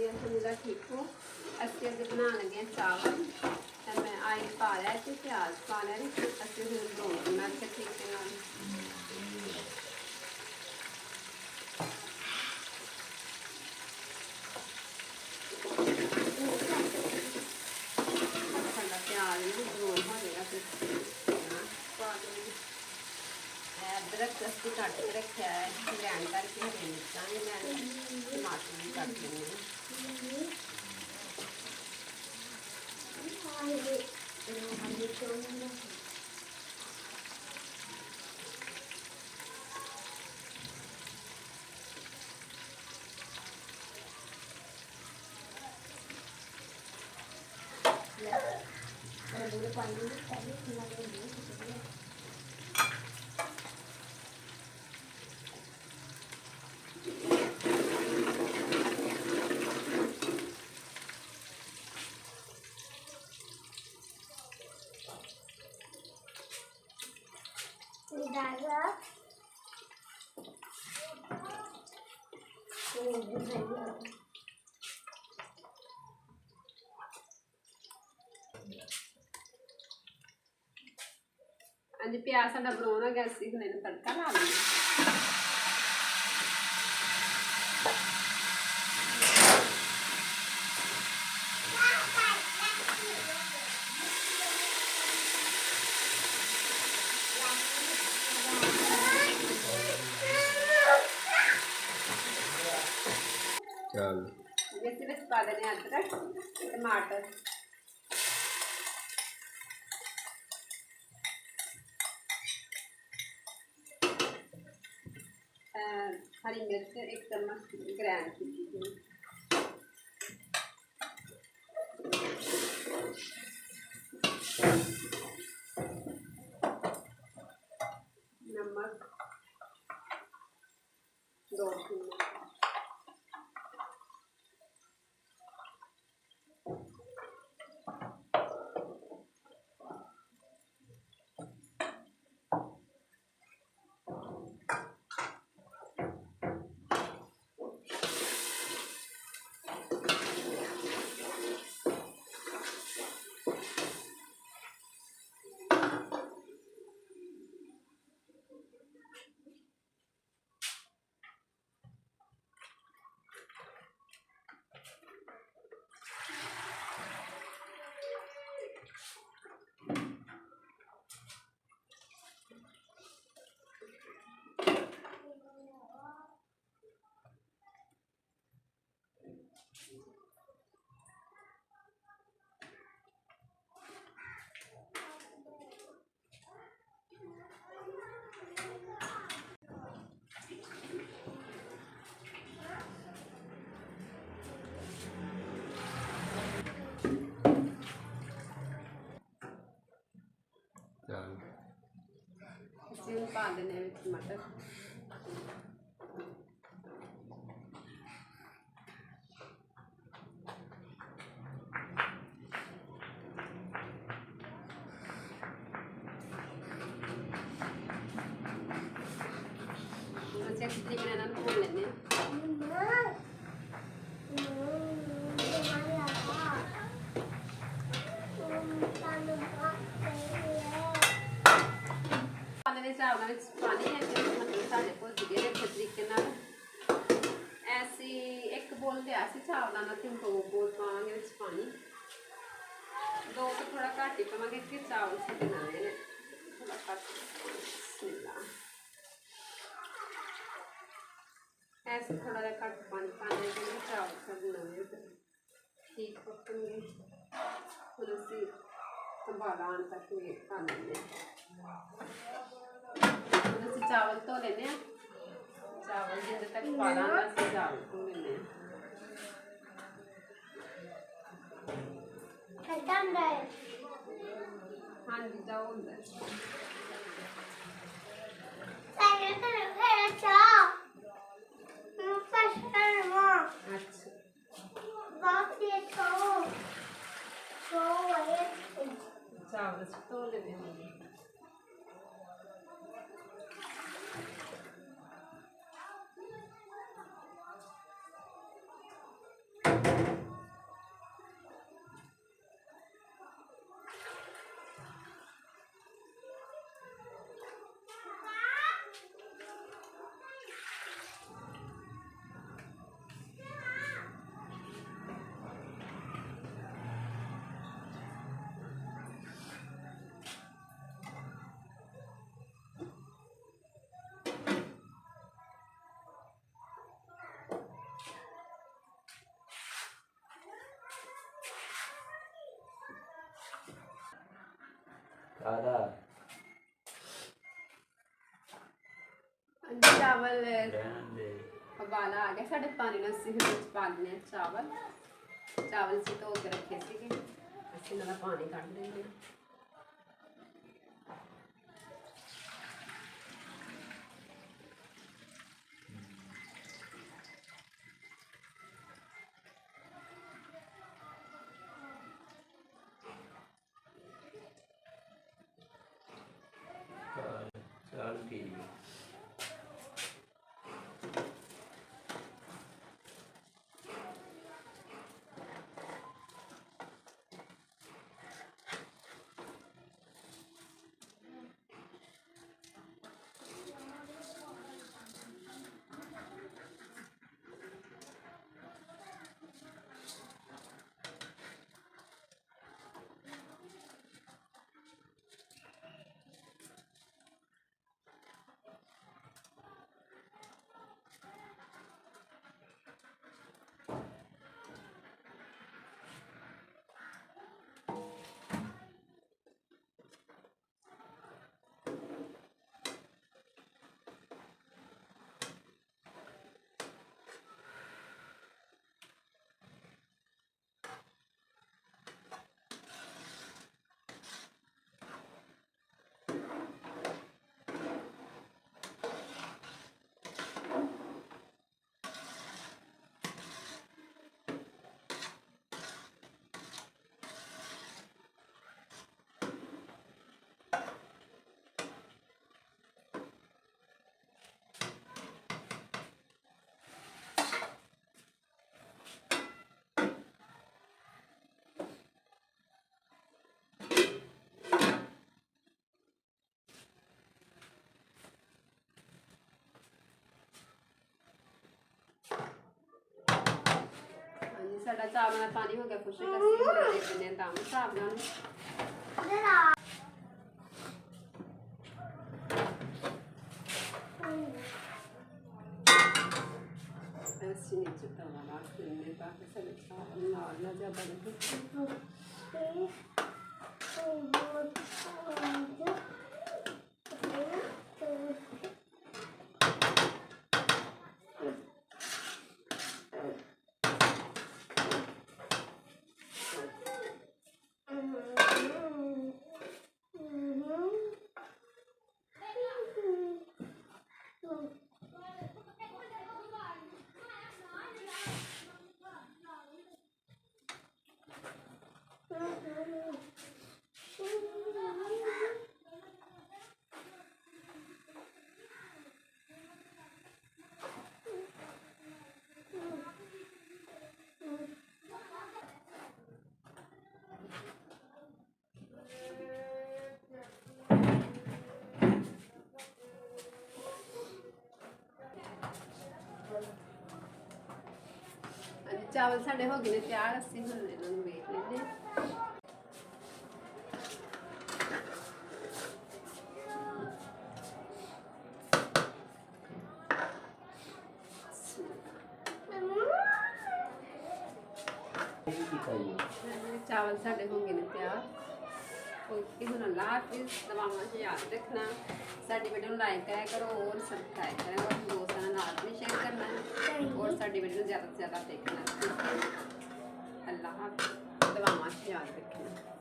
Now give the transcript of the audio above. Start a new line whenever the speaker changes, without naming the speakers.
अल्हम्दुलिल्लाह ठीक हूँ। असी अगे बना लगे चावल। मैं आयल पा लिया तो प्याज पा लिया असी हम भूनना अच्छे तरीके प्याज भून हो जाएगा फिर अदरक असी कट के रखा है ग्रैंड करके हरी मिर्चा भी मैं टमाटर भी कट लेंगे। हाँ जी प्याज साडा ब्राउन हो गया असीं हुण इहनूं तड़का ला लेंगे। इस विच पा देने अदरक टमाटर हरी मिर्च 1 चम्मच ग्रैंड की नमक 2 चम्मच पा देने टमाटर अच्छी तरीके भून लेने चावलों में पानी है मतलब साढ़े भुज गए अच्छे तरीके ऐसी 1 बोल लिया चावलों का 2 बोल पावे पानी 2 तो थोड़ा घट ही पावे कि चावल सड़ना है थोड़ा घट ऐसे थोड़ा जहा घट पानी पाने चावल सड़ना है ठीक पकड़ेंगे फिर असी संभाला आने तक वेट कर लेंगे। चावल धो लेने चावल जिन्ने तक पाला चावल धो लेने हाँ जी जाओ चावल धो लेने
ਕਾਦਾ
ਚਾਵਲ
ਰਹਿਣ ਦੇ
ਉਬਾਲਾ ਆ ਗਿਆ ਸਾਡੇ। ਪਾਣੀ ਨਾਲ ਅਸੀਂ ਵਿੱਚ ਪਾ ਦਿੰਦੇ ਹਾਂ ਚਾਵਲ। ਚਾਵਲ ਅਸੀਂ ਧੋ ਕੇ ਰੱਖੇ ਸੀਗੇ, ਅਸੀਂ ਇਹਨਾਂ ਦਾ ਪਾਣੀ ਕੱਢ ਦਿੰਦੇ ਹਾਂ।
ਚੱਲ ਠੀਕ ਹੈ। ਸਾਡਾ ਚਾਵਲ ਦਾ ਪਾਣੀ ਹੋ ਗਿਆ ਖੁਸ਼ਕ। ਅਸੀਂ ਹੁਣ ਦੇ ਦਿੰਦੇ ਹਾਂ ਦਮ ਚਾਵਲਾਂ ਨੂੰ। ਅਸੀਂ ਨੀਚੇ ਤਵਾ ਲਾ ਕੇ ਦਿੰਦੇ ਤਾਂ ਕਿ ਸਾਡੇ ਚਾਵਲ ਨਾਲ ਨਾ ਜ਼ਿਆਦਾ ਲੱਗੇ। ਚਾਵਲ ਸਾਡੇ ਹੋ ਗਏ ਨੇ ਤਿਆਰ। ਅਸੀਂ ਹੁਣ ਇਹਨਾਂ ਨੂੰ ਵੇਖ ਲੈਂਦੇ ਹਾਂ। ਚਾਵਲ ਸਾਡੇ ਹੋ ਗਏ ਨੇ ਤਿਆਰ। ਓਕੇ, ਹੁਣ ਲਾ ਕੇ ਦਵਾਵਾਂ 'ਚ ਯਾਦ ਰੱਖਣਾ। ਸਾਡੀ ਵੀਡੀਓ ਨੂੰ ਲਾਈਕ ਕਰਿਆ ਕਰੋ ਔਰ ਸਬਸਕ੍ਰਾਈਬ ਕਰਿਆ ਕਰੋ। ਦੋਸਤਾਂ ਨਾਲ ਵੀ ਸ਼ੇਅਰ ਕਰਨਾ ਹੈ ਔਰ ਸਾਡੀ ਵੀਡੀਓ ਨੂੰ ਜ਼ਿਆਦਾ ਤੋਂ ਜ਼ਿਆਦਾ ਦੇਖਣਾ। ਅੱਲਾਹ ਹਾਫਿਜ਼। ਦਵਾਵਾਂ 'ਚ ਯਾਦ ਰੱਖਣਾ।